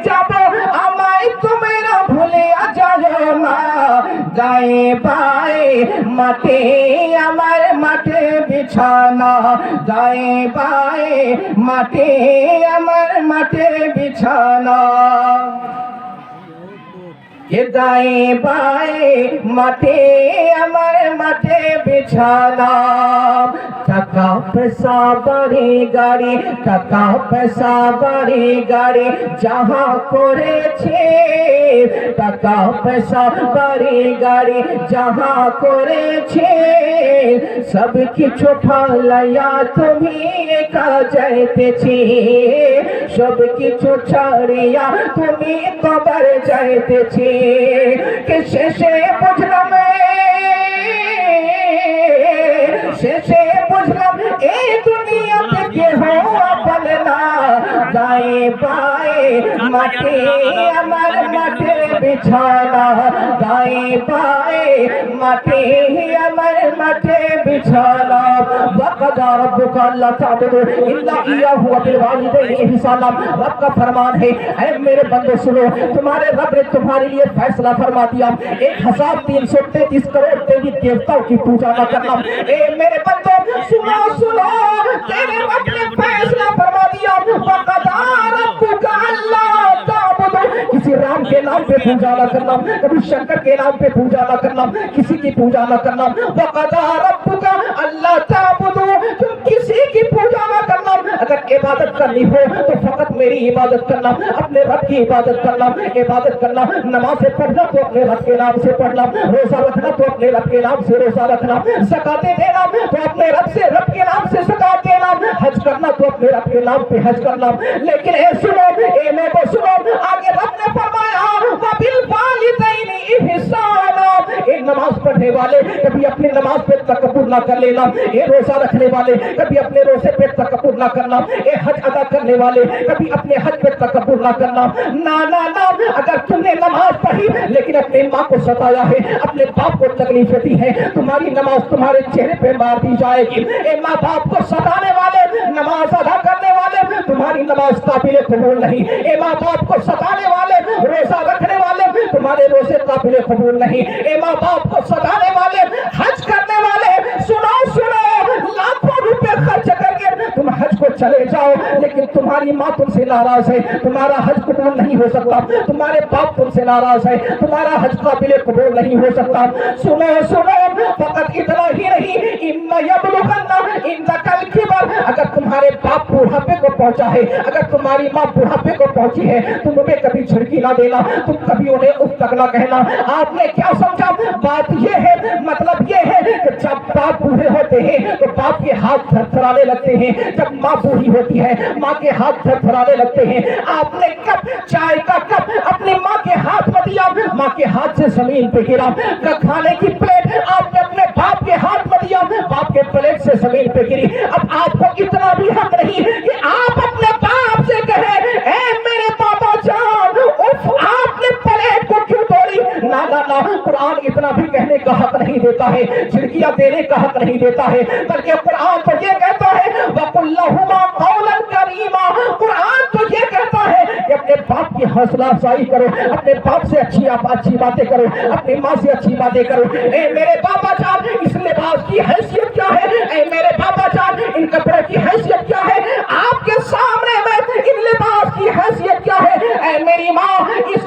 যাবো আমায় তোমরা ভুলে যাও না, দায়ে বায়ে মাঠে আমার মাঠে বিছানা, দায়ে বায়ে মাঠে আমার মাঠে বিছানা। দায়ে বায়ে মাঠে আমার মাঠে বিছানা। টাকা পয়সা বাড়ি গাড়ি, টাকা পয়সা বাড়ি গাড়ি যাহা করেছে, টাকা পয়সা বাড়ি গাড়ি যাহা করেছে, সব কিছু ফালাইয়া তুমি একা যাইতেছি, সব কিছু ছাড়িয়া তুমি কবর যাইতেছি। কে শেষে বুঝলাম, শেষে বুঝলাম এই দুনিয়াতে কেহ আপন না, দায়ে বায়ে মাঠে আমার মাঠে বিছানা, দায়ে বায়ে মাঠে আমার মাঠে বিছানা। وقضى ربك الا تعبدوا الا اياه وبالوالدين احسانا। رب کا فرمان ہے اے میرے بندو سنو، تمہارے رب نے تمہارے لیے فیصلہ فرما دیا 1333 کروڑ دیوی دیوتاؤں کی پوجا نہ کرنا۔ اے میرے بندو سنو سنو، تیرے رب نے فیصلہ فرما دیا وقضى ربك الا تعبدوا، کسی رام کے نام پہ پوجا نہ کرنا، کبھی شنکر کے نام پہ پوجا نہ کرنا، کسی کی پوجا نہ کرنا۔ وقضى ربك الا تعبدوا، تم کسی کی پوجا نہ کرنا، اگر عبادت کرنی ہو تو فقط میری عبادت کرنا، اپنے رب کی عبادت کرنا، عبادت کرنا، نماز پڑھنا تو اپنے رب کے نام سے پڑھنا، روزہ رکھنا تو اپنے رب کے نام سے روزہ رکھنا، زکات دینا تو اپنے رب کے نام سے زکات دینا، حج کرنا تو اپنے رب کے نام پہ حج کرنا۔ لیکن اے سنو، اے میرے سنو، آگے رب نے فرمایا وبالوالدین احسانا، اے نماز پڑھنے والے کبھی اپنی نماز پہ تکبر نہ کر لینا، اے روزہ رکھنے والے کبھی اپنے روزے پہ تکبر نہ کرنا، اے حج ادا کرنے والے کبھی اپنے حج پہ تکبر نہ کرنا۔ نا نا نا، اگر تم نے نماز پڑھی لیکن اپنے ماں کو ستایا ہے، اپنے باپ کو تکلیفیں دی ہے، تمہاری نماز تمہارے چہرے پہ مار دی جائے گی۔ اے ماں باپ کو ستانے والے، نماز ادا کرنے والے، تمہاری نماز قابل قبول نہیں۔ اے ماں باپ کو ستانے والے، روزہ رکھنے والے، تمہارے روزے قابل قبول نہیں۔ اے ماں باپ کو ستانے والے، حج کرنے والے، سنو سنو، لاکھوں روپے خرچ کر کے تم حج کو چلے جاؤ لیکن تمہاری ماں تم سے ناراض ہے، تمہارا حج قبول نہیں ہو سکتا، تمہارے باپ تم سے ناراض ہے، تمہارا حج قابل قبول نہیں ہو سکتا۔ سنو سنو، فقط اتنا ہی نہیں، اما یبلغن عندک الکبر، اگر تمہارے باپ بڑھاپے کو پہنچا ہے، اگر تمہاری ماں بڑھاپے کو پہنچی ہے، تم انہیں کبھی جھڑکی نہ دینا، تم کبھی انہیں اف تک نہ کہنا۔ آپ نے کیا سمجھا؟ بات یہ ہے، مطلب یہ ہے کہ جب باپ بوڑھے ہوتے ہیں تو باپ کے ہاتھ تھرتھرانے لگتے ہیں، جب ماں بوڑھی ہوتی ہے ماں کے ہاتھ تھرتھرانے لگتے ہیں۔ آپ نے کب چائے کا کپ اپنی ماں کے ہاتھ میں دیا، ماں کے ہاتھ سے زمین پہ گرا، کھانے کی پلیٹ آپ نے اپنے باپ کے ہاتھ میں دیا، باپ کے پلیٹ سے زمین پہ گری۔ اب آپ کو اتنا بھی حق نہیں کہ آپ اپنے باپ سے کہیں اے میرے بابا جان اف، آپ نے پلیٹ کو کیوں توڑی؟ نا نا نا، قرآن اتنا بھی کہنے کا حق نہیں دیتا ہے، جھڑکیاں دینے کا حق نہیں دیتا ہے، بلکہ قرآن تو یہ کہتا ہے وَقُلْ لَهُمَا قَوْلًا كَرِيمًا، قرآن تو یہ کہتا ہے کہ اپنے باپ کی حوصلہ افزائی کرو، اپنے باپ سے اچھی باتیں کرو، اپنی ماں سے اچھی باتیں کرو۔ اے میرے بابا جان، اس لباس کی حیثیت کیا ہے؟ اے میرے بابا جان، ان کپڑے کی حیثیت کیا ہے؟ آپ کے سامنے میں ان لباس کی حیثیت کیا ہے؟ اے میری ماں، اس